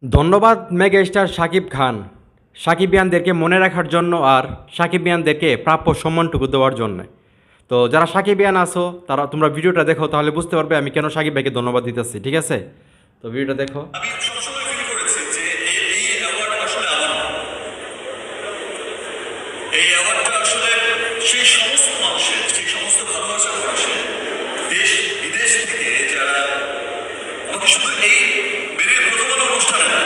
ধন্যবাদ mega star Shakib Khan সাকিবিয়ানদেরকে মনে রাখার জন্য আর সাকিবিয়ানদেরকে প্রাপ্য সম্মানটুকু দেওয়ার জন্য। তো যারা সাকিবিয়ান আছো তারা তোমরা ভিডিওটা দেখো, তাহলে বুঝতে পারবে আমি কেন সাকিব ভাইকে ধন্যবাদ দিতেছি। ঠিক আছে, তো ভিডিওটা দেখো। আমি সবসময় ফিল করেছি যে এই অ্যাওয়ার্ড আসলে আমার না। এই অ্যাওয়ার্ডটা আসলে সেই সমস্ত মানুষের, সেই সমস্ত ভালোবাসার মানুষের, দেশ বিদেশ থেকে যারা আমাকে শুধু এই বেরিয়ে প্রথম আলো অনুষ্ঠানে না,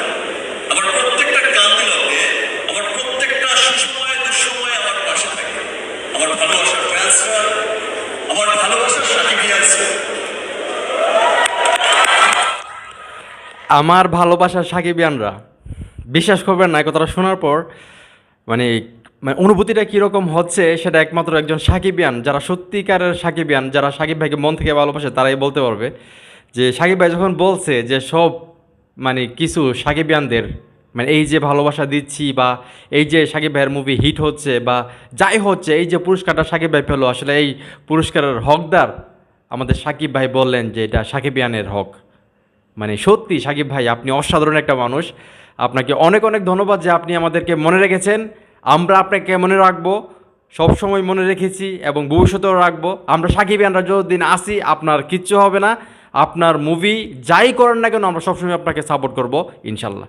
আমার প্রত্যেকটা ক্লান্তি লগ্নে, আমার প্রত্যেকটা সুসময়ে দুঃসময়ে আমার পাশে থাকে। আমার ভালোবাসার ফ্যান্সরা, আমার ভালোবাসার সাকিবিয়ানসরা। আমার ভালোবাসার সাকিবিয়ানরা, বিশ্বাস করবেন না, এই কথাটা শোনার পর মানে মানে অনুভূতিটা কীরকম হচ্ছে সেটা একমাত্র একজন সাকিবিয়ান, যারা সত্যিকারের সাকিবিয়ান, যারা সাকিব ভাইকে মন থেকে ভালোবাসে তারাই বলতে পারবে। যে সাকিব ভাই যখন বলছে যে সব মানে কিছু সাকিবিয়ানদের মানে এই যে ভালোবাসা দিচ্ছি বা এই যে সাকিব ভাইয়ের মুভি হিট হচ্ছে বা যাই হচ্ছে, এই যে পুরস্কারটা সাকিব ভাই পেলো, আসলে এই পুরস্কারের হকদার আমাদের সাকিব ভাই বললেন যে এটা সাকিবিয়ানের হক। মানে সত্যি সাকিব ভাই আপনি অসাধারণ একটা মানুষ। আপনাকে অনেক অনেক ধন্যবাদ যে আপনি আমাদেরকে মনে রেখেছেন। আমরা আপনাকে মনে রাখবো, সবসময় মনে রেখেছি এবং ভবিষ্যতেও রাখবো। আমরা সাকিবিয়ানরা যতদিন আসি আপনার কিচ্ছু হবে না। আপনার মুভি যাই করেন না কেন আমরা সবসময় আপনাকে সাপোর্ট করবো ইনশাল্লাহ।